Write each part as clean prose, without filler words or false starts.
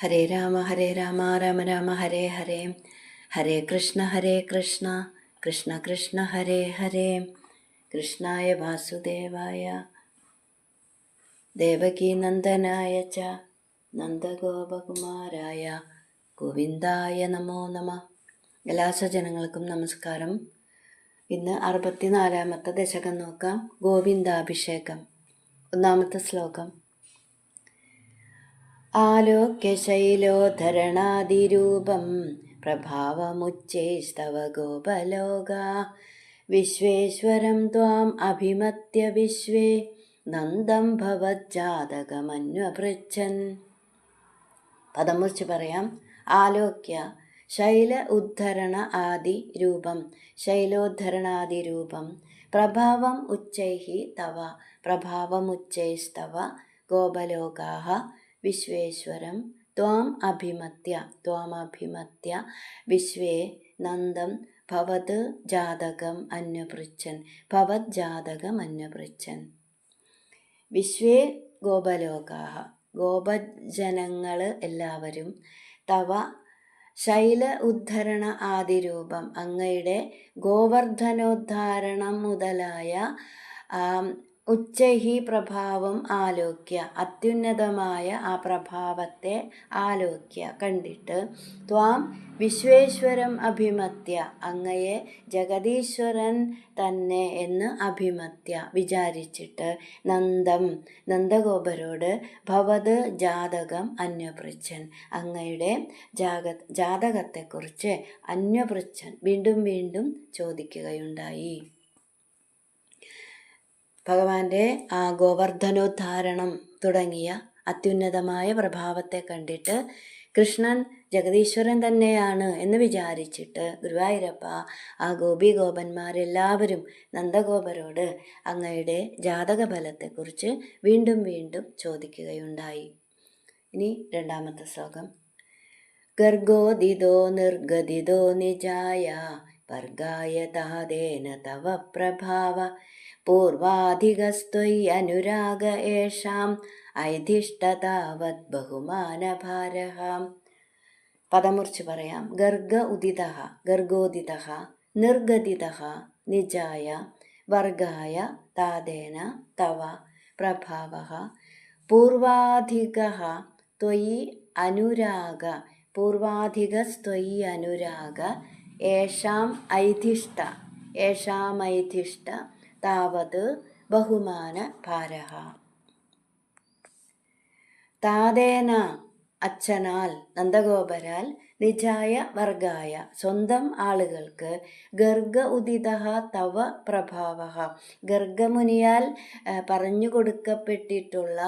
ഹരേ രാമ രാമ രാമ ഹരേ ഹരേ. ഹരേ കൃഷ്ണ കൃഷ്ണ കൃഷ്ണ ഹരേ ഹരേ. കൃഷ്ണായ വാസുദേവായ ദേവകീ നന്ദനായ ച നന്ദഗോപകുമാരായ ഗോവിന്ദായ നമോ നമ. എല്ലാ സജ്ജനങ്ങൾക്കും നമസ്കാരം. ഇന്ന് 64-ാമത്തെ ദശകം നോക്കാം. ഗോവിന്ദാഭിഷേകം. ഒന്നാമത്തെ ശ്ലോകം. ആലോക്യശൈലോധരണാദിരൂപം പ്രഭാവമുച്ചൈസ്തവ ഗോപലോകാ വിശ്വേശ്വരം ത്വാം അഭിമത്യ വിശ്വേ നന്ദം ഭവജ്ജാതകമന്വപൃച്ഛൻ. പദം മുറിച്ച് പറയാം. ആലോക്യ ശൈല ഉദ്ധരണ ആദി രൂപം, ശൈലോദ്ധരണാദി രൂപം, പ്രഭാവം ഉച്ചൈഹി തവ, പ്രഭാവമുച്ചൈസ്തവ ഗോപലോകാഃ വിശ്വേശ്വരം ത്വാം അഭിമത്യ വിശ്വേ നന്ദം ഭവത് ജാതകം അന്വപൃച്ഛൻ, ഭവത് ജാതകം അന്വപൃച്ഛൻ. വിശ്വേ ഗോപലോകാഃ, ഗോപജനങ്ങൾ എല്ലാവരും, തവ ശൈല ഉദ്ധരണ ആദിരൂപം, അങ്ങയുടെ ഗോവർദ്ധനോദ്ധാരണം മുതലായ ഉച്ചൈഹി പ്രഭാവം ആലോക്യ, അത്യുന്നതമായ ആ പ്രഭാവത്തെ ആലോക്യ കണ്ടിട്ട്, ത്വാം വിശ്വേശ്വരം അഭിമത്യ, അങ്ങയെ ജഗദീശ്വരൻ തന്നെ എന്ന് അഭിമത്യ വിചാരിച്ചിട്ട്, നന്ദം നന്ദഗോപരോട് ഭവത് ജാതകം അന്വപൃച്ഛൻ, അങ്ങയുടെ ജാതകത്തെക്കുറിച്ച് അന്വപൃച്ഛൻ വീണ്ടും വീണ്ടും ചോദിക്കുകയുണ്ടായി. ഭഗവാന്റെ ആ ഗോവർദ്ധനോദ്ധാരണം തുടങ്ങിയ അത്യുന്നതമായ പ്രഭാവത്തെ കണ്ടിട്ട് കൃഷ്ണൻ ജഗദീശ്വരൻ തന്നെയാണ് എന്ന് വിചാരിച്ചിട്ട് ഗുരുവായൂരപ്പ ആ ഗോപന്മാരെല്ലാവരും നന്ദഗോപരോട് അങ്ങയുടെ ജാതകഫലത്തെക്കുറിച്ച് വീണ്ടും വീണ്ടും ചോദിക്കുകയുണ്ടായി. ഇനി രണ്ടാമത്തെ ശ്ലോകം. ഗർഗോദിതോ നിർഗദിതോ നിജായ വർഗായ താദേന തവ പ്രഭാവ പൂർവാധികസ്ത്വയനുരാഗ യേഷാം ഐധിഷ്ഠതാവത് ബഹുമാനഭാരഃ. പദമുറിച്ച് പറയാം. ഗർഗോദിതഃ നിർഗദിതഃ നിജായ വർഗായ താദേന തവ പ്രഭാവഃ പൂർവാധികഃ ത്വയി അനുരാഗ, പൂർവാധികസ്ത്വയി അനുരാഗ യേഷാം ഐധിഷ്ഠ താവത് ബഹുമാന ഭാരഃ. താദേന അച്ഛനാൽ, നന്ദഗോപരാൽ, നിജായ വർഗായ സ്വന്തം ആളുകൾക്ക്, ഗർഗ ഉദിതഃ തവ പ്രഭാവഃ ഗർഗമുനിയാൽ പറഞ്ഞു കൊടുക്കപ്പെട്ടിട്ടുള്ള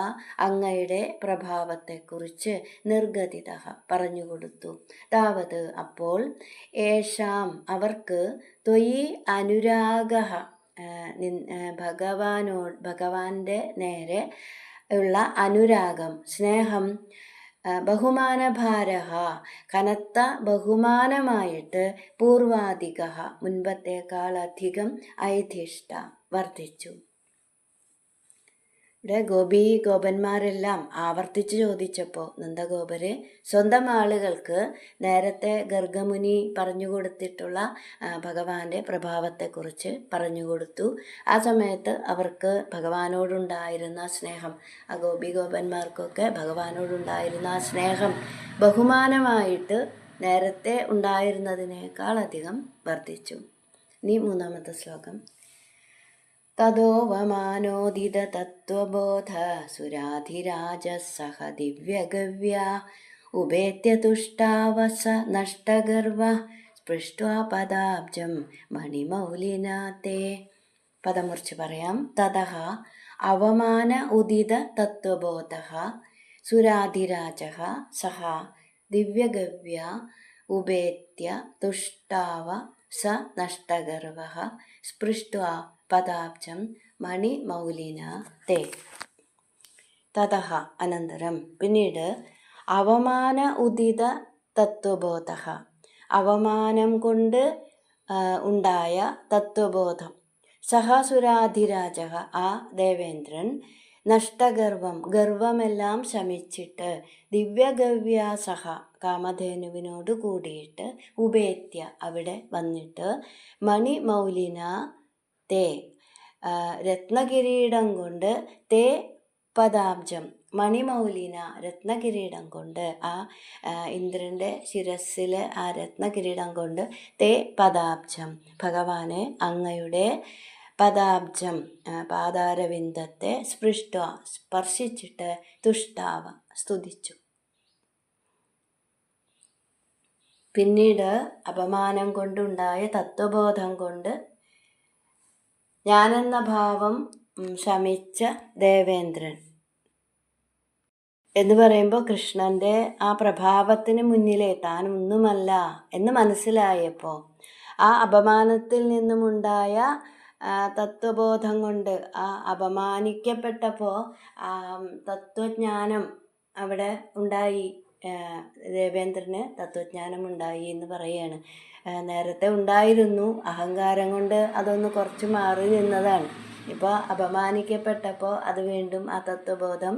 അങ്ങയുടെ പ്രഭാവത്തെക്കുറിച്ച് നിർഗദിതഃ പറഞ്ഞുകൊടുത്തു. താവത് അപ്പോൾ, യേഷാം അവർക്ക്, ത്വയി അനുരാഗഃ ഭഗവാന്റെ നേരെ ഉള്ള അനുരാഗം, സ്നേഹം, ബഹുമാനഭാരഃ കനത്ത ബഹുമാനമായിട്ട്, പൂർവാധികഃ മുൻപത്തേക്കാളധികം, ഐധിഷ്ഠ വർദ്ധിച്ചു. ഇവിടെ ഗോപന്മാരെല്ലാം ആവർത്തിച്ച് ചോദിച്ചപ്പോൾ നന്ദഗോപര് സ്വന്തം ആളുകൾക്ക് നേരത്തെ ഗർഗമുനി പറഞ്ഞു കൊടുത്തിട്ടുള്ള ഭഗവാന്റെ പ്രഭാവത്തെക്കുറിച്ച് പറഞ്ഞുകൊടുത്തു. ആ സമയത്ത് അവർക്ക് ഭഗവാനോടുണ്ടായിരുന്ന സ്നേഹം, ആ ഗോപന്മാർക്കൊക്കെ ഭഗവാനോടുണ്ടായിരുന്ന ആ സ്നേഹം ബഹുമാനമായിട്ട് നേരത്തെ ഉണ്ടായിരുന്നതിനേക്കാളധികം വർദ്ധിച്ചു. ഇനി മൂന്നാമത്തെ ശ്ലോകം. തദോവമാനോദിത തത്വബോധ സുരാധിരാജഃ സഹ ദിവ്യഗവ്യാ ഉപേത്യ തുഷ്ടാവസ നഷ്ടഗർവഃ സ്പൃഷ്ട്വാ പദാബ്ജം മണിമൗലിനാ തേ. പദമുറിച്ച് പറയാം. തതഃ അവമാന ഉദിത തത്വബോധഃ സുരാധിരാജഃ സഹ ദിവ്യഗവ്യാ ഉപേത്യ തുഷ്ടാവ സ നഷ്ടഗർവഃ സ്പൃഷ്ട്വാ പദാബ്ജം മണിമൗലിന തേ. തതഃ അനന്തരം, പിന്നീട്, അവമാന ഉദിത തത്വബോധഃ അവമാനം കൊണ്ട് ഉണ്ടായ തത്വബോധം, സഹസുരാധിരാജഃ ആ ദേവേന്ദ്രൻ, നഷ്ടഗർവം ഗർവമെല്ലാം ശമിച്ചിട്ട് ദിവ്യഗവ്യാസഹ കാമധേനുവിനോട് കൂടിയിട്ട് ഉപേത്യ അവിടെ വന്നിട്ട് മണിമൗലിന തേ രത്നകിരീടം കൊണ്ട് തേ പദാബ്ജം മണിമൗലിന രത്നകിരീടം കൊണ്ട് ആ ഇന്ദ്രൻ്റെ ശിരസ്സിലെ ആ രത്നകിരീടം കൊണ്ട് തേ പദാബ്ജം ഭഗവാനെ അങ്ങയുടെ പദാബ്ജം പാതാരവിന്ദത്തെ സ്പർശിച്ചിട്ട് തുഷ്ടാവ സ്തുതിച്ചു. പിന്നീട് അപമാനം കൊണ്ടുണ്ടായ തത്വബോധം കൊണ്ട് ഞാനെന്ന ഭാവം ശമിച്ച ദേവേന്ദ്രൻ എന്ന് പറയുമ്പോൾ കൃഷ്ണൻ്റെ ആ പ്രഭാവത്തിന് മുന്നിലെ താൻ ഒന്നുമല്ല എന്ന് മനസ്സിലായപ്പോൾ ആ അപമാനത്തിൽ നിന്നുമുണ്ടായ തത്വബോധം കൊണ്ട് ആ അപമാനിക്കപ്പെട്ടപ്പോൾ തത്വജ്ഞാനം അവിടെ ഉണ്ടായി. ദേവേന്ദ്രന് തത്വജ്ഞാനം ഉണ്ടായി എന്ന് പറയുകയാണ്. നേരത്തെ ഉണ്ടായിരുന്നു, അഹങ്കാരം കൊണ്ട് അതൊന്ന് കുറച്ച് മാറി നിന്നതാണ്. ഇപ്പോൾ അപമാനിക്കപ്പെട്ടപ്പോൾ അത് വീണ്ടും ആ തത്വബോധം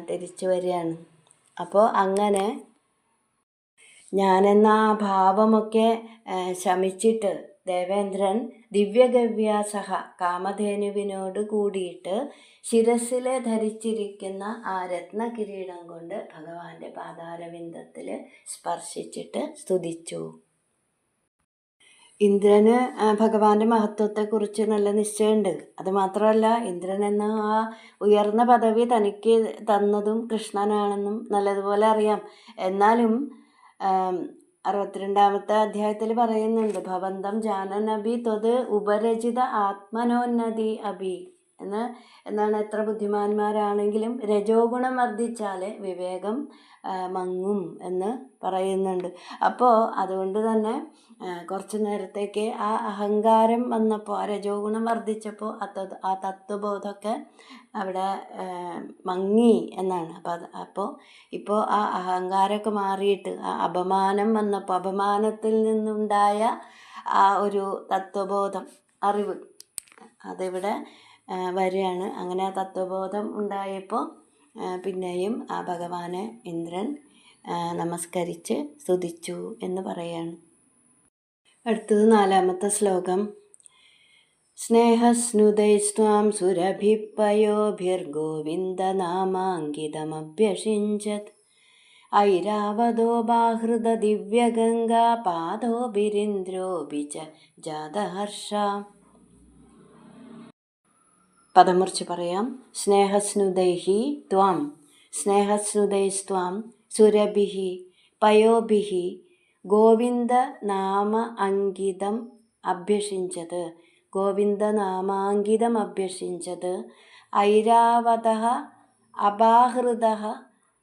തിരിച്ചു വരികയാണ്. അപ്പോൾ അങ്ങനെ ഞാനെന്ന ആ ഭാവമൊക്കെ ശമിച്ചിട്ട് ദേവേന്ദ്രൻ ദിവ്യഗവ്യാസഹ കാമധേനുവിനോട് കൂടിയിട്ട് ശിരസ്സിൽ ധരിച്ചിരിക്കുന്ന ആ രത്നകിരീടം കൊണ്ട് ഭഗവാന്റെ പാതാരവിന്ദത്തിൽ സ്പർശിച്ചിട്ട് സ്തുതിച്ചു. ഇന്ദ്രന് ഭഗവാന്റെ മഹത്വത്തെക്കുറിച്ച് നല്ല നിശ്ചയമുണ്ട്. അതുമാത്രമല്ല, ഇന്ദ്രൻ എന്ന ആ ഉയർന്ന പദവി തനിക്ക് തന്നതും കൃഷ്ണനാണെന്നും നല്ലതുപോലെ അറിയാം. എന്നാലും 62ാമത്തെ അധ്യായത്തിൽ പറയുന്നുണ്ട്, ഭവന്തം ജാനനബി ത്വത് ഉപരചിത ആത്മനോന്നതി അഭി എന്നാണ്. എത്ര ബുദ്ധിമാന്മാരാണെങ്കിലും രജോ ഗുണം വർദ്ധിച്ചാൽ വിവേകം മങ്ങും എന്ന് പറയുന്നുണ്ട്. അപ്പോൾ അതുകൊണ്ട് തന്നെ കുറച്ച് നേരത്തേക്ക് ആ അഹങ്കാരം വന്നപ്പോൾ, ആ രജോ ഗുണം വർദ്ധിച്ചപ്പോൾ ആ തത്വബോധമൊക്കെ അവിടെ മങ്ങി എന്നാണ്. അപ്പോൾ ഇപ്പോൾ ആ അഹങ്കാരമൊക്കെ മാറിയിട്ട് ആ അപമാനം വന്നപ്പോൾ അപമാനത്തിൽ നിന്നുണ്ടായ ആ ഒരു തത്വബോധം അറിവ് അതിവിടെ വരികയാണ്. അങ്ങനെ ആ തത്വബോധം ഉണ്ടായപ്പോൾ പിന്നെയും ആ ഭഗവാനെ ഇന്ദ്രൻ നമസ്കരിച്ച് സ്തുതിച്ചു എന്ന് പറയാണ്. അടുത്തത് 4ാമത്തെ ശ്ലോകം. സ്നേഹസ്നുതൈസ്ത്വാം സുരഭിപ്പയോഭിർഗോവിന്ദനാമാങ്കിതമഭ്യഷിഞ്ചത് ഐരാവതോ ബാഹൃത ദിവ്യഗംഗാ പാദോഭിരിന്ദ്രോഭി ച ജാതഹർഷ. പദമുറിച്ച് പറയാം. സ്നേഹസ്നുതൈഹി ത്വാം സ്നേഹസ്നുതൈസ്ത്വാം സുരഭിഃ പയോഭിഃ ഗോവിന്ദനാമ അങ്കിതം അഭ്യഷിഞ്ചത് ഗോവിന്ദനാമാങ്കിതം അഭ്യഷിഞ്ചത് ഐരാവതഃ അപാഹൃതഃ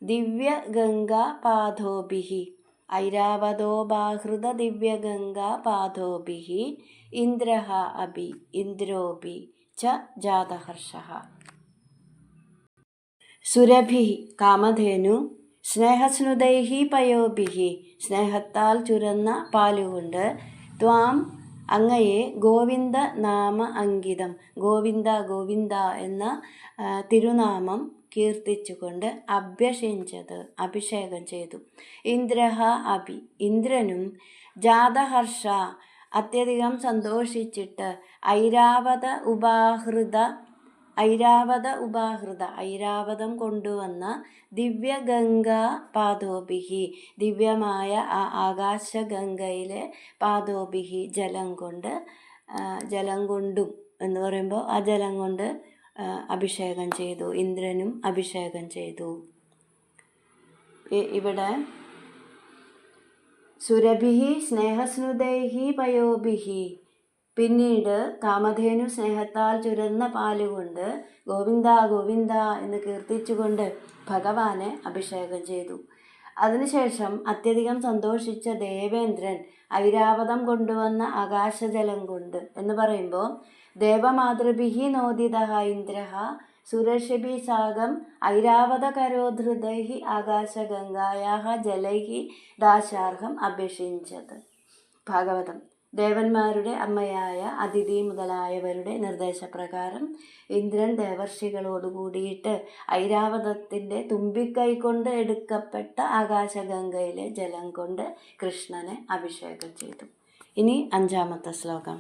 ദിവ്യഗംഗാ പാദോഭിഃ ഐരാവതോ ബാഹൃത ദിവ്യഗംഗാ പാദോഭിഃ ഇന്ദ്രഃ അഭി ഇന്ദ്രോഭി ച ജാതഹർഷഃ. സുരഭിഃ കാമധേനു, സ്നേഹസ്നുതൈഃ പയോഭിഃ സ്നേഹത്താൽ ചുരന്ന പാലുകൊണ്ട്, ത്വാം അങ്ങയെ ഗോവിന്ദ നാമ അങ്കിതം ഗോവിന്ദ ഗോവിന്ദ എന്ന തിരുനാമം കീർത്തിച്ചുകൊണ്ട് അഭ്യഷിഞ്ചത് അഭിഷേകം ചെയ്തു. ഇന്ദ്രഃ അഭി ഇന്ദ്രനും, ജാതഹർഷ അത്യധികം സന്തോഷിച്ചിട്ട്, ഐരാവത ഉപാഹൃത ഐരാവതം കൊണ്ടുവന്ന ദിവ്യഗംഗാ പാദോഭിഃ ദിവ്യമായ ആ ആകാശഗംഗയിലെ പാദോഭിഃ ജലം കൊണ്ടും എന്ന് പറയുമ്പോൾ ആ ജലം കൊണ്ട് അഭിഷേകം ചെയ്തു. ഇന്ദ്രനും അഭിഷേകം ചെയ്തു. ഇവിടെ സുരഭിഃ സ്നേഹസ്നുതൈഃ പയോഭിഃ, പിന്നീട് കാമധേനു സ്നേഹത്താൽ ചുരന്ന പാലുകൊണ്ട് ഗോവിന്ദ ഗോവിന്ദ എന്ന് കീർത്തിച്ചുകൊണ്ട് ഭഗവാനെ അഭിഷേകം ചെയ്തു. അതിനുശേഷം അത്യധികം സന്തോഷിച്ച ദേവേന്ദ്രൻ ഐരാവതം കൊണ്ടുവന്ന ആകാശജലം കൊണ്ട് എന്ന് പറയുമ്പോൾ, ദേവമാതൃഭിഃ നോദിതഃ ഇന്ദ്രഃ സുരർഷിഭിഃ സാകം ഐരാവതകരോധൃതൈഃ ആകാശഗംഗായാഃ ജലൈഃ ദാശാർഹം അഭ്യഷിഞ്ചത്. ഭാഗവതം. ദേവന്മാരുടെ അമ്മയായ അതിഥി മുതലായവരുടെ നിർദ്ദേശപ്രകാരം ഇന്ദ്രൻ ദേവർഷികളോട് കൂടിയിട്ട് ഐരാവതത്തിൻ്റെ തുമ്പിക്കൈ കൊണ്ട് എടുക്കപ്പെട്ട ആകാശഗംഗയിലെ ജലം കൊണ്ട് കൃഷ്ണനെ അഭിഷേകം ചെയ്തു. ഇനി 5-ാമത്തെ ശ്ലോകം.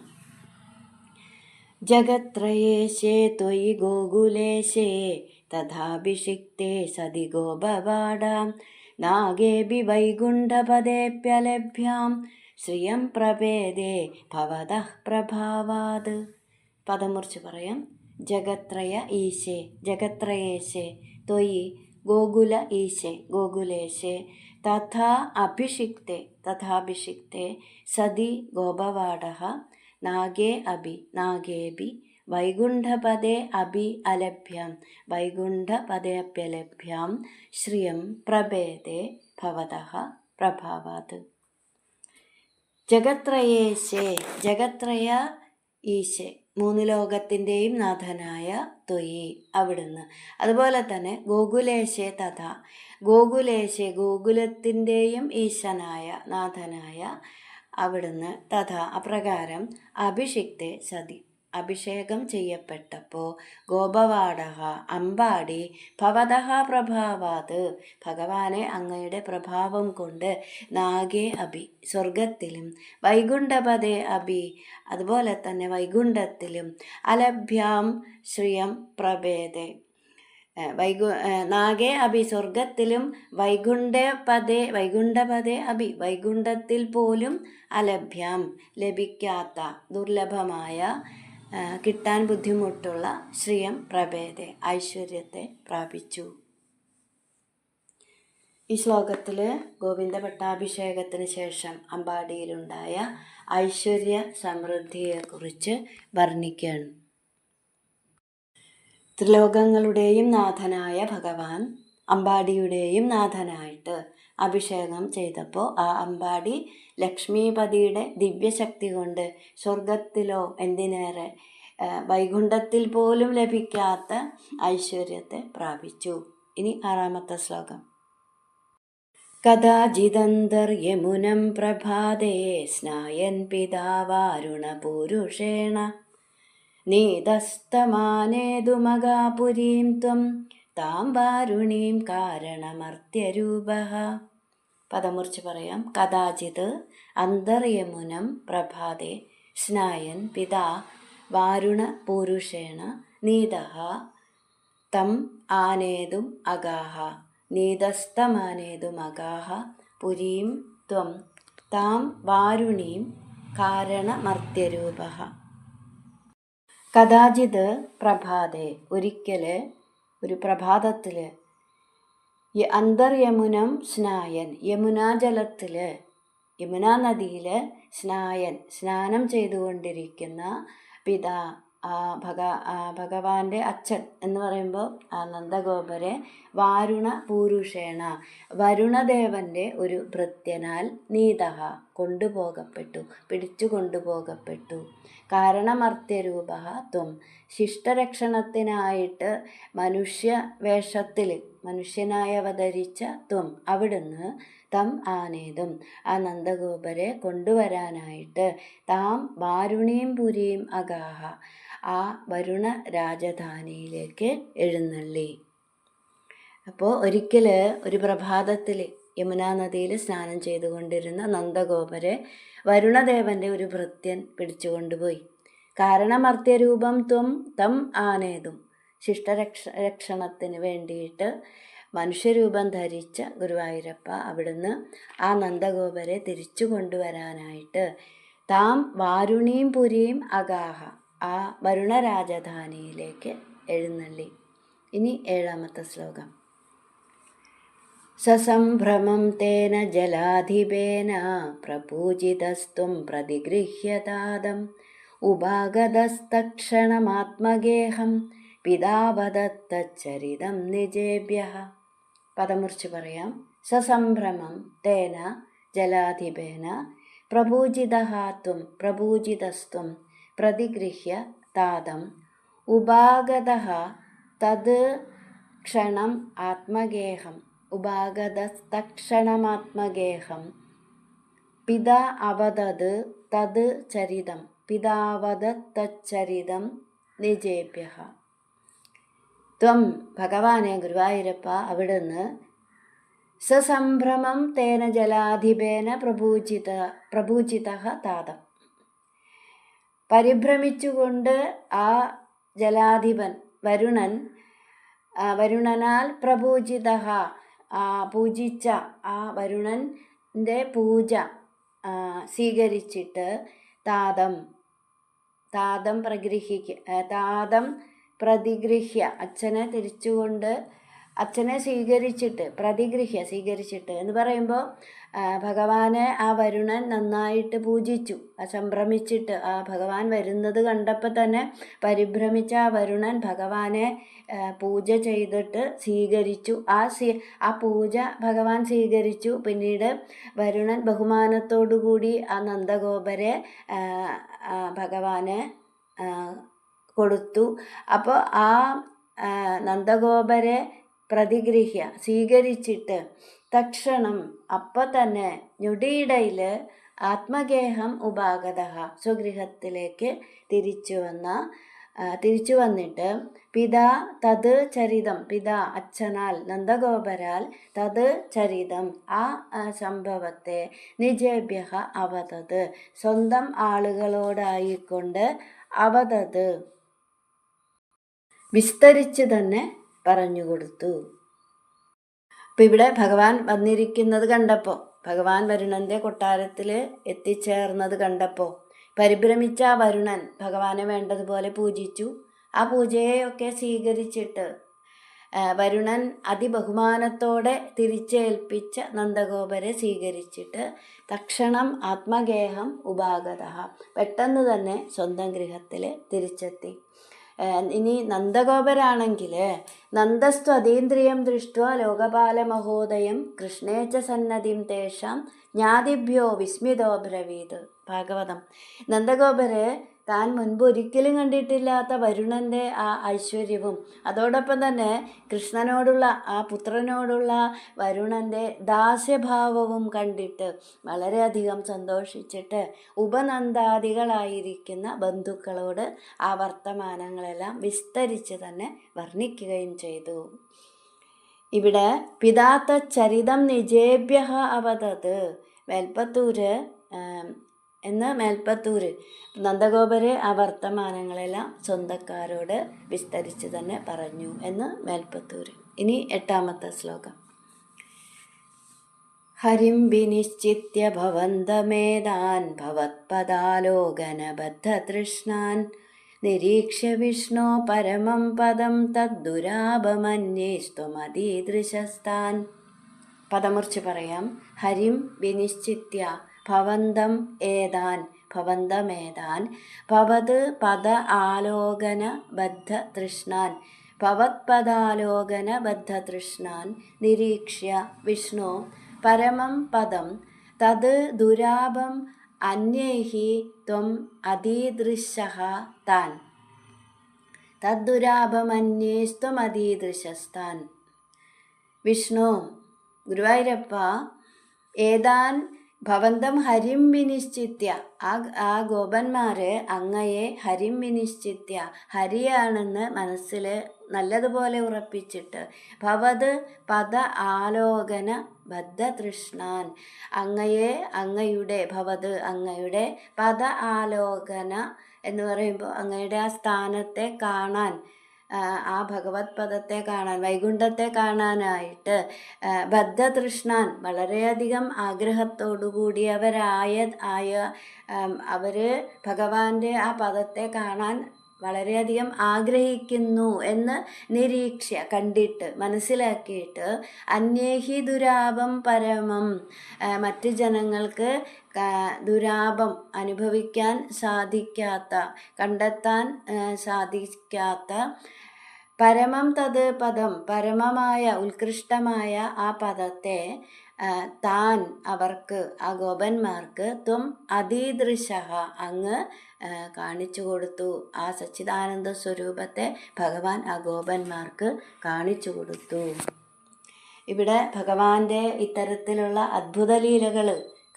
ജഗത്രയേശേ ത്വയി ഗോകുലേശേ തഥാഭിഷിക്തേ സതി ഗോപവാടാം നാഗേഭി വൈകുണ്ഠപദേപ്യലഭ്യാം ശ്രിയം പ്രഭേദേ ഭവതഃ പ്രഭാവാത്. പദം മുറിച്ച് പറയാം. ജഗത്രയ ഈശേ, ജഗത്രയേശേ, ത്വയി ഗോകുല ഈശേ, ഗോകുലേശേ, തഥാ അഭിഷിക്തേ, തഥാഭിഷിക്തേ, സതി ഗോപവാടഃ, നാഗേ അഭി, നാഗേഭി, വൈകുണ്ഠപദേ അഭി അലഭ്യാം, വൈകുണ്ഠപദേപ്യലഭ്യാം, ശ്രിയം പ്രഭേദേ ഭവതഃ പ്രഭാവാത്. ജഗത്രയേശേ, ജഗത്രയ ഈശേ, 3 ലോകത്തിൻ്റെയും നാഥനായ ത്വയി, അവിടുന്ന്. അതുപോലെ തന്നെ ഗോകുലേശേ തഥാ, ഗോകുലേശേ, ഗോകുലത്തിൻ്റെയും ഈശനായ നാഥനായ അവിടുന്ന്, തഥാ അപ്രകാരം, അഭിഷിക്തേ സതി, അഭിഷേകം ചെയ്യപ്പെട്ടപ്പോൾ, ഗോപവാടഹ, അമ്പാടി, ഭവതഃ പ്രഭാവാത്, ഭഗവാനെ അങ്ങയുടെ പ്രഭാവം കൊണ്ട്, നാഗേ അഭി, സ്വർഗത്തിലും, വൈകുണ്ഠപദേ അഭി, അതുപോലെ തന്നെ വൈകുണ്ഠത്തിലും, അലഭ്യാം ശ്രിയം പ്രഭേദേ, നാഗേ അഭി, സ്വർഗത്തിലും, വൈകുണ്ഠപദേ അഭി, വൈകുണ്ഠത്തിൽ പോലും, അലഭ്യാം, ലഭിക്കാത്ത, ദുർലഭമായ, കിട്ടാൻ ബുദ്ധിമുട്ടുള്ള, ശ്രിയം പ്രഭേദേ, ഐശ്വര്യത്തെ പ്രാപിച്ചു. ഈ ശ്ലോകത്തിൽ ഗോവിന്ദ പട്ടാഭിഷേകത്തിന് ശേഷം അമ്പാടിയിലുണ്ടായ ഐശ്വര്യ സമൃദ്ധിയെക്കുറിച്ച് വർണ്ണിക്കുകയാണ്. ത്രിലോകങ്ങളുടെയും നാഥനായ ഭഗവാൻ അമ്പാടിയുടെയും നാഥനായിട്ട് അഭിഷേകം ചെയ്തപ്പോൾ ആ അമ്പാടി ലക്ഷ്മീപതിയുടെ ദിവ്യശക്തി കൊണ്ട് സ്വർഗത്തിലോ എന്തിനേറെ വൈകുണ്ഠത്തിൽ പോലും ലഭിക്കാത്ത ഐശ്വര്യത്തെ പ്രാപിച്ചു. ഇനി 6-ാമത്തെ ശ്ലോകം. കഥാചിദന്തർയമുനം പ്രഭാതേ സ്നായൻ പിതാവാരുണപൂരുഷേണ നീതസ്തമാനേതുമകാപുരീം ത്വം താം വാരുണീം കാരണമർത്യരൂപഃ. പദം മുറിച്ച് പറയാം. കഥാചിത് അന്തർയമുനം പ്രഭാതേ സ്നായൻ പിതാ വാരുണപൂരുഷേണ നീതഃ തം ആനേതും അഗാഹ, നീതസ്തമാനേതും അഗാഹ പുരീം ത്വം താം വാരുണീം കാരണമർത്യരൂപഃ. കഥാചിത് പ്രഭാതേ, ഒരിക്കൽ, ഒരു പ്രഭാതത്തിൽ, അന്തർയമുനം സ്നായൻ, യമുനാജലത്തിൽ, യമുനാ നദിയിൽ സ്നാനം ചെയ്തുകൊണ്ടിരിക്കുന്ന പിതാ, ഭഗവാന്റെ അച്ഛൻ എന്ന് പറയുമ്പോൾ ആ നന്ദഗോപരെ, വാരുണ പൂരുഷേണ, വരുണദേവൻ്റെ ഒരു ഭൃത്യനാൽ, നീതഃ കൊണ്ടുപോകപ്പെട്ടു, പിടിച്ചു കൊണ്ടുപോകപ്പെട്ടു, കാരണമർത്യരൂപഃ ത്വം, ശിഷ്ടരക്ഷണത്തിനായിട്ട് മനുഷ്യ വേഷത്തിൽ, മനുഷ്യനായി അവതരിച്ച ത്വം, അവിടുന്ന്, തം ആനേതും, ആ നന്ദഗോപരെ കൊണ്ടുവരാനായിട്ട്, താം വാരുണീം പുരീം അഗാഹ, ആ വരുണ രാജധാനിയിലേക്ക് എഴുന്നള്ളി. അപ്പോൾ ഒരിക്കൽ ഒരു പ്രഭാതത്തിൽ യമുനാ നദിയിൽ സ്നാനം ചെയ്തുകൊണ്ടിരുന്ന നന്ദഗോപരെ വരുണദേവൻ്റെ ഒരു ഭൃത്യൻ പിടിച്ചുകൊണ്ടുപോയി. കാരണമർത്യരൂപം ത്വം തം ആനേതും, ശിഷ്ടരക്ഷണത്തിന് വേണ്ടിയിട്ട് മനുഷ്യരൂപം ധരിച്ച ഗുരുവായൂരപ്പ അവിടുന്ന് ആ നന്ദഗോപരെ തിരിച്ചു കൊണ്ടുവരാനായിട്ട്, താം വാരുണീം പുരീം അഗാഹ, ആ വരുണ രാജധാനിയിലേക്ക് എഴുന്നള്ളി. ഇനി 7-ാമത്തെ ശ്ലോകം. സസംഭ്രമം തേന ജലാധിപേന പ്രപൂജിതസ്ത്വം പ്രതിഗൃഹ്യതാദം ഉപാഗതസ്തക്ഷണമാത്മഗേഹം പിതാവദത്തച്ചരിതം നിജേഭ്യഃ. പദം മുറിച്ച് പറയാം. സസംഭ്രമം തേന ജലാധിപേന പ്രപൂജിതഃ ത്വം, പ്രപൂജിതസ്ത്വം, പ്രതിഗൃഹ്യ താദം ഉപാഗതഃ തത് ക്ഷണം ആത്മഗേഹം, ഉപാഗതസ്തക്ഷണമാത്മഗേഹം പിതാ അവദത് തത് ചരിതം പിതാവദത്തച്ചരിതം നിജേഭ്യഃ. ത്വം ഭഗവാനെ ഗുരുവായൂരപ്പ അവിടുന്ന് സസംഭ്രമം തേന ജലാധിപേന പ്രപൂജിതഃ താതം. പരിഭ്രമിച്ചുകൊണ്ട് ആ ജലാധിപൻ വരുണനാൽ പ്രപൂജിതഃ പൂജിച്ച ആ വരുണൻ്റെ പൂജ സ്വീകരിച്ചിട്ട് താതം പ്രതിഗൃഹ്യ അച്ഛനെ സ്വീകരിച്ചിട്ട് എന്ന് പറയുമ്പോൾ ഭഗവാനെ ആ വരുണൻ നന്നായിട്ട് പൂജിച്ചു. സംഭ്രമിച്ചിട്ട് ആ ഭഗവാൻ വരുന്നത് കണ്ടപ്പോൾ തന്നെ പരിഭ്രമിച്ച ആ വരുണൻ ഭഗവാനെ പൂജ ചെയ്തിട്ട് സ്വീകരിച്ചു. ആ പൂജ ഭഗവാൻ സ്വീകരിച്ചു. പിന്നീട് വരുണൻ ബഹുമാനത്തോടുകൂടി ആ നന്ദഗോപരെ ഭഗവാനെ കൊടുത്തു. അപ്പോൾ ആ നന്ദഗോപരെ പ്രതിഗൃഹ്യ സ്വീകരിച്ചിട്ട് തക്ഷണം അപ്പം തന്നെ ഞൊടിയിടയിൽ ആത്മഗേഹം ഉപാഗതഃ സ്വഗൃഹത്തിലേക്ക് തിരിച്ചു വന്നിട്ട് പിതാ തത് ചരിതം അച്ഛനാൽ നന്ദഗോപരാൽ തത് ചരിതം ആ സംഭവത്തെ നിജേഭ്യഃ അവതത് സ്വന്തം ആളുകളോടായിക്കൊണ്ട് അവതത് വിസ്തരിച്ച് തന്നെ പറഞ്ഞുകൊടുത്തു. അപ്പം ഇവിടെ ഭഗവാൻ വന്നിരിക്കുന്നത് കണ്ടപ്പോൾ, ഭഗവാൻ വരുണൻ്റെ കൊട്ടാരത്തിൽ എത്തിച്ചേർന്നത് കണ്ടപ്പോൾ പരിഭ്രമിച്ച വരുണൻ ഭഗവാനെ വേണ്ടതുപോലെ പൂജിച്ചു. ആ പൂജയൊക്കെ സ്വീകരിച്ചിട്ട് വരുണൻ അതിബഹുമാനത്തോടെ തിരിച്ചേൽപ്പിച്ച നന്ദഗോപരെ സ്വീകരിച്ചിട്ട് തക്ഷണം ആത്മഗേഹം ഉപാഗതഃ പെട്ടെന്ന് തന്നെ സ്വന്തം ഗൃഹത്തിൽ തിരിച്ചെത്തി. ഇനി നന്ദഗോപരാണെങ്കിൽ നന്ദസ്തു അതീന്ദ്രിയം ദൃഷ്ട്വാ ലോകപാലമഹോദയം കൃഷ്ണേച്ച സന്നദ്ധിം തേഷാം ജ്ഞാതിഭ്യോ വിസ്മിതോ ബ്രവീത്. ഭാഗവതം. നന്ദഗോപര് താൻ മുൻപ് ഒരിക്കലും കണ്ടിട്ടില്ലാത്ത വരുണൻ്റെ ആ ഐശ്വര്യവും അതോടൊപ്പം തന്നെ കൃഷ്ണനോടുള്ള ആ പുത്രനോടുള്ള വരുണൻ്റെ ദാസ്യഭാവവും കണ്ടിട്ട് വളരെയധികം സന്തോഷിച്ചിട്ട് ഉപനന്ദാദികളായിരിക്കുന്ന ബന്ധുക്കളോട് ആ വർത്തമാനങ്ങളെല്ലാം വിസ്തരിച്ച് തന്നെ വർണ്ണിക്കുകയും ചെയ്തു. ഇവിടെ പിതാത്ത ചരിതം നിജേഭ്യഃ അവതത്. മേൽപ്പത്തൂര് നന്ദഗോപര് ആ വർത്തമാനങ്ങളെല്ലാം സ്വന്തക്കാരോട് വിസ്തരിച്ച് തന്നെ പറഞ്ഞു എന്ന് മേൽപ്പത്തൂര്. ഇനി 8ാമത്തെ ശ്ലോകം. ഹരിം വിനിശ്ചിത്യ ഭവന്തമേതാൻ ഭവത്പദാലോകനബദ്ധതൃഷ്ണാൻ നിരീക്ഷ്യ വിഷ്ണോ പരമം പദം തദ്ദുരാപമന്യേസ്ത്വമതീദൃശസ്താൻ. പദമുറിച്ച് പറയാം. ഹരിം വിനിശ്ചിത്യ ഭവന്തമേതാൻ ഭവത് പദ ആലോകന ബദ്ധ തൃഷ്ണാൻ ഭവത്പദാലോകനബദ്ധതൃഷ്ണാൻ നിരീക്ഷ്യ വിഷ്ണു പരമം പദം തത് ദുരാപം അന്യൈഹി ത്വം അതീദൃശഃ താൻ. തദ്ദുരാപമന്യേസ്ത്വമതീദൃശസ്താൻ. വിഷ്ണു ഗുരുവായൂരപ്പ ഏതാൻ ഭവന്തം ഹരിം വിനിശ്ചിത്യ ആ ഗോപന്മാര് അങ്ങയെ ഹരിം വിനിശ്ചിത്യ ഹരിയാണെന്ന് മനസ്സിൽ നല്ലതുപോലെ ഉറപ്പിച്ചിട്ട് ഭവത് പദ ആലോകന ബദ്ധതൃഷ്ണാൻ അങ്ങയുടെ പദ ആലോകന എന്ന് പറയുമ്പോൾ അങ്ങയുടെ ആ സ്ഥാനത്തെ കാണാൻ, ആ ഭഗവത് പദത്തെ കാണാൻ, വൈകുണ്ഠത്തെ കാണാനായിട്ട് ബദ്ധതൃഷ്ണാൻ വളരെയധികം ആഗ്രഹത്തോടുകൂടിയവരായ അവർ ഭഗവാന്റെ ആ പദത്തെ കാണാൻ വളരെയധികം ആഗ്രഹിക്കുന്നു എന്ന് കണ്ടിട്ട് മനസ്സിലാക്കിയിട്ട് അന്യേഹി ദുരാപം പരമം മറ്റ് ജനങ്ങൾക്ക് ദുരാപം അനുഭവിക്കാൻ കണ്ടെത്താൻ സാധിക്കാത്ത പരമം തത് പദം പരമമായ ഉത്കൃഷ്ടമായ ആ പദത്തെ താൻ അവർക്ക് ആ ഗോപന്മാർക്ക് ത്വം അതീദൃശഃ അങ്ങ് കാണിച്ചു കൊടുത്തു. ആ സച്ചിദാനന്ദ സ്വരൂപത്തെ ഭഗവാൻ ആ ഗോപന്മാർക്ക് കാണിച്ചു കൊടുത്തു. ഇവിടെ ഭഗവാന്റെ ഇത്തരത്തിലുള്ള അത്ഭുത ലീലകൾ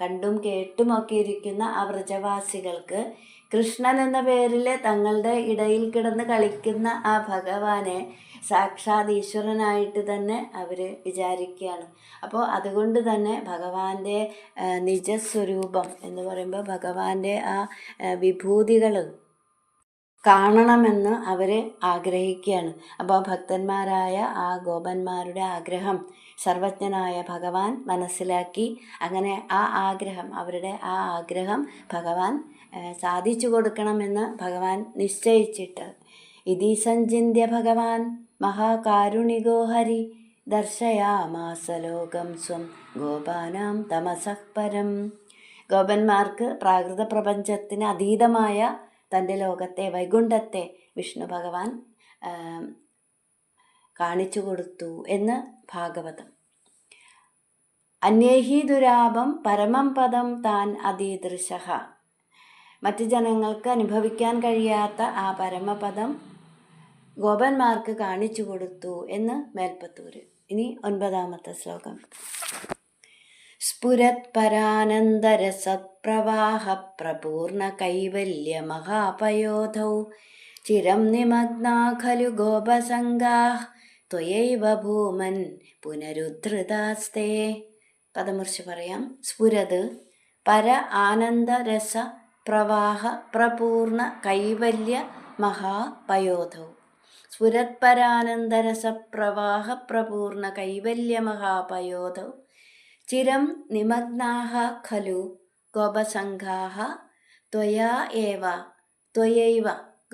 കണ്ടും കേട്ടുമൊക്കെ ഇരിക്കുന്ന ആ വ്രജവാസികൾക്ക് കൃഷ്ണൻ എന്ന പേരിൽ തങ്ങളുടെ ഇടയിൽ കിടന്ന് കളിക്കുന്ന ആ ഭഗവാനെ സാക്ഷാത് ഈശ്വരനായിട്ട് തന്നെ അവർ വിചാരിക്കുകയാണ്. അപ്പോൾ അതുകൊണ്ട് തന്നെ ഭഗവാന്റെ നിജസ്വരൂപം എന്ന് പറയുമ്പോൾ ഭഗവാന്റെ ആ വിഭൂതികൾ കാണണമെന്ന് അവർ ആഗ്രഹിക്കുകയാണ്. അപ്പോൾ ഭക്തന്മാരായ ആ ഗോപന്മാരുടെ ആഗ്രഹം സർവജ്ഞനായ ഭഗവാൻ മനസ്സിലാക്കി അങ്ങനെ ആ ആഗ്രഹം, അവരുടെ ആ ആഗ്രഹം ഭഗവാൻ സാധിച്ചു കൊടുക്കണമെന്ന് ഭഗവാൻ നിശ്ചയിച്ചിട്ട് ഇതി സഞ്ചിന്യ ഭഗവാൻ മഹാകാരുണികോ ഹരി ദർശയാമാസലോകം സ്വം ഗോപാനാം തമസഃ പരം. ഗോപന്മാർക്ക് പ്രാകൃത പ്രപഞ്ചത്തിന് അതീതമായ തൻ്റെ ലോകത്തെ, വൈകുണ്ഠത്തെ വിഷ്ണു ഭഗവാൻ കാണിച്ചു കൊടുത്തു എന്ന് ഭാഗവതം. അന്യേഹി ദുരാപം പരമം പദം താൻ അതീദൃശഃ. മറ്റു ജനങ്ങൾക്ക് അനുഭവിക്കാൻ കഴിയാത്ത ആ പരമപദം ഗോപന്മാർക്ക് കാണിച്ചു കൊടുത്തു എന്ന് മേൽപ്പത്തൂര്. ഇനി 9ാമത്തെ ശ്ലോകം. സ്ഫുരത് പരാനന്ദരസപ്രവാഹ പ്രപൂർണ കൈവല്യ മഹാപയോധൗ ചിരം നിമഗ്നാ ഖലു ഗോപസംഗാഃ ത്വയൈവ ഭൂമൻ പുനരുദ്ധൃതാസ്തേ. പദമുറിച്ച് പറയാം. സ്ഫുരത് പര ആനന്ദരസ പ്രവാഹ പ്രപൂർണ കൈവല്യ മഹാപയോധൗ. സ്ഫുരത് പരാനന്ദരസ പ്രവാഹ പ്രപൂർണ കൈവല്യ മഹാപയോധൗ ചിരം നിമഗ്നാഃ ഖലു ഗോപസംഘാഃ ത്വയൈവ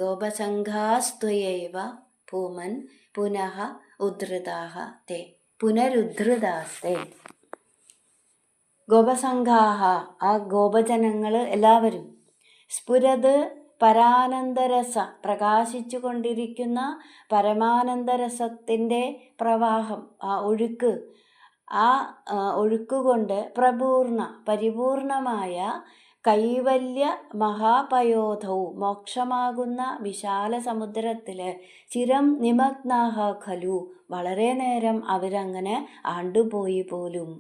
ഗോപസംഘാസ്ത്വയൈവ ഭൂമൻ പുനഃ ഉദ്ധൃതാഃ തേ പുനരുദ്ധൃതാസ്തേ. ഗോപസംഘാഃ ആ ഗോപജനങ്ങൾ എല്ലാവരും സ്ഫുരത് പരാനന്ദരസ പ്രകാശിച്ചു കൊണ്ടിരിക്കുന്ന പരമാനന്ദരസത്തിൻ്റെ പ്രവാഹം, ആ ഒഴുക്ക്, ആ ഒഴുക്കുകൊണ്ട് പരിപൂർണമായ കൈവല്യ മഹാപയോധവും മോക്ഷമാകുന്ന വിശാല സമുദ്രത്തിൽ ചിരം നിമഗ്നാഹ ഖലു വളരെ നേരം അവരങ്ങനെ ആണ്ടുപോയി പോലും.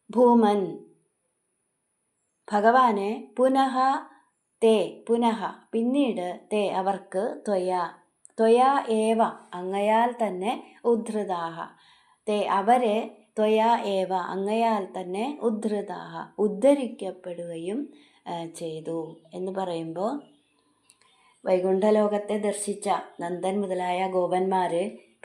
ഭൂമൻ ഭഗവാനെ പുനഃ പിന്നീട് തേ അവർക്ക് ത്വയാ ഏവ അങ്ങയാൽ തന്നെ ഉദ്ധൃതാഹ തേ അവരെ ത്വയാ ഏവ അങ്ങയാൽ തന്നെ ഉദ്ധൃതാഹ ഉദ്ധരിക്കപ്പെടുകയും ചെയ്തു എന്ന് പറയുമ്പോൾ വൈകുണ്ഠലോകത്തെ ദർശിച്ച നന്ദൻ മുതലായ ഗോപന്മാർ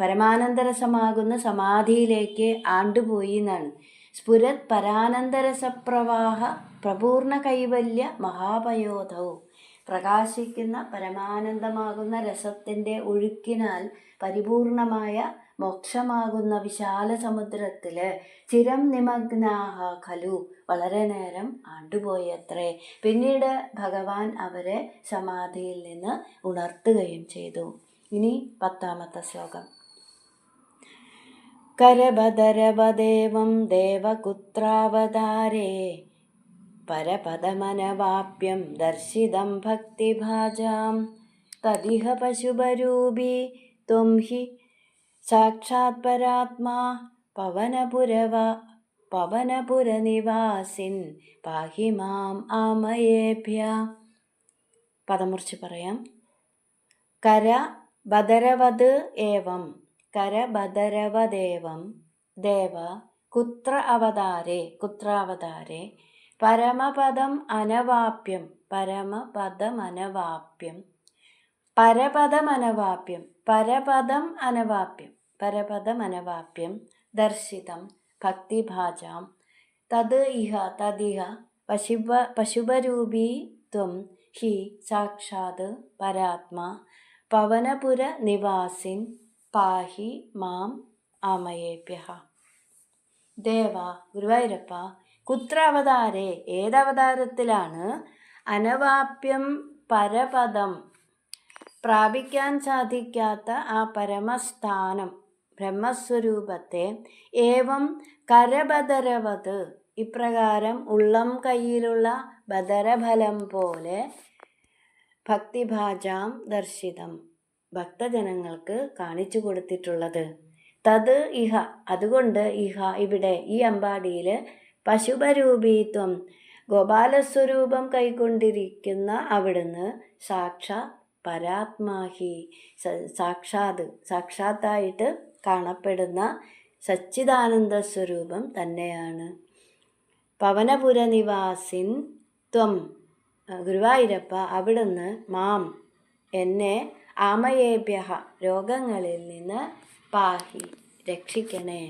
പരമാനന്ദരസമാകുന്ന സമാധിയിലേക്ക് ആണ്ടുപോയി എന്നാണ്. സ്ഫുരത് പരാനന്ദരസപ്രവാഹ പ്രപൂർണ കൈവല്യ മഹാപയോധൗ. പ്രകാശിക്കുന്ന പരമാനന്ദമാകുന്ന രസത്തിൻ്റെ ഒഴുക്കിനാൽ പരിപൂർണമായ മോക്ഷമാകുന്ന വിശാല സമുദ്രത്തിൽ ചിരം നിമഗ്നാഹ ഖലു വളരെ നേരം ആണ്ടുപോയത്രേ. പിന്നീട് ഭഗവാൻ അവരെ സമാധിയിൽ നിന്ന് ഉണർത്തുകയും ചെയ്തു. ഇനി 10ാമത്തെ ശ്ലോകം. കരഭദരവദേവം ദേവകുത്രാവതാരേ പരപദമനവാപ്യം ദർശിതം ഭക്തിഭാജാം തദിഹ പശുപരൂപീ ത്വം ഹി സാക്ഷാത് പരാത്മാ പവനപുരനിവാസിൻ പാഹി മാം ആമയേഭ്യ. പദമുറിച്ച് പറയാം. കരഭദരവദേവം ദേവ കുത്രാവതാരേ പരമപദം അനവാപ്യം പരപദമനവാപ്യം ദർശിതം ഭക്തിഭാജാം തദിഹ പശുപരൂപീ ത്വം ഹി സാക്ഷാത് പരാത്മാ പവനപുരനിവാസിൻ പാഹി മാം ആമയേഭ്യഃ. ദേവ ഗുരുവായൂരപ്പ കുത്ര അവതാരേ ഏതവതാരത്തിലാണ് അനവാപ്യം പരപദം പ്രാപിക്കാൻ സാധിക്കാത്ത ആ പരമസ്ഥാനം ബ്രഹ്മസ്വരൂപത്തെ ഏവം കരബദരവത് ഇപ്രകാരം ഉള്ളം കയ്യിലുള്ള ബദരഫലം പോലെ ഭക്തിഭാജാം ദർശിതം ഭക്തജനങ്ങൾക്ക് കാണിച്ചു കൊടുത്തിട്ടുള്ളത്. തത് ഇഹ അതുകൊണ്ട് ഇവിടെ ഈ അമ്പാടിയിൽ പശുപരൂപീത്വം. ഗോപാലസ്വരൂപം കൈക്കൊണ്ടിരിക്കുന്ന അവിടുന്ന് സാക്ഷാ പരാത്മാഹി, സാക്ഷാത്തായിട്ട് കാണപ്പെടുന്ന സച്ചിദാനന്ദ സ്വരൂപം തന്നെയാണ്. പവനപുരനിവാസിൻ ത്വം. ഗുരുവായൂരപ്പ, അവിടുന്ന് മാം, എന്നെ ആമയേഭ്യ, രോഗങ്ങളിൽ നിന്ന് പാഹി, രക്ഷിക്കണേ.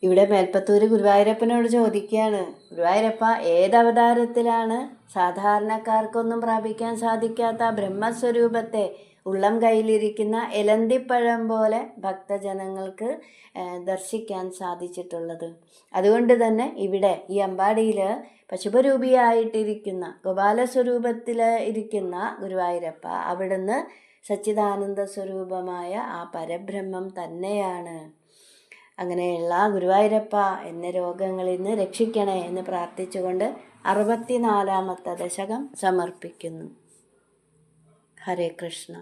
ഇവിടെ മേൽപ്പത്തൂർ ഗുരുവായൂരപ്പനോട് ചോദിക്കുകയാണ്, ഗുരുവായൂരപ്പ, ഏതവതാരത്തിലാണ് സാധാരണക്കാർക്കൊന്നും പ്രാപിക്കാൻ സാധിക്കാത്ത ബ്രഹ്മസ്വരൂപത്തെ ഉള്ളം കയ്യിലിരിക്കുന്ന എലന്തിപ്പഴം പോലെ ഭക്തജനങ്ങൾക്ക് ദർശിക്കാൻ സാധിച്ചിട്ടുള്ളത്? അതുകൊണ്ട് തന്നെ ഇവിടെ ഈ അമ്പാടിയിൽ പശുപരൂപിയായിട്ടിരിക്കുന്ന ഗോപാലസ്വരൂപത്തിൽ ഇരിക്കുന്ന ഗുരുവായൂരപ്പ, അവിടുന്ന് സച്ചിദാനന്ദ സ്വരൂപമായ ആ പരബ്രഹ്മം തന്നെയാണ്. അങ്ങനെയുള്ള ഗുരുവായൂരപ്പ, എന്നെ രോഗങ്ങളിൽ നിന്ന് രക്ഷിക്കണേ എന്ന് പ്രാർത്ഥിച്ചുകൊണ്ട് 64-ാമത്തെ ദശകം സമർപ്പിക്കുന്നു. ഹരേ കൃഷ്ണ.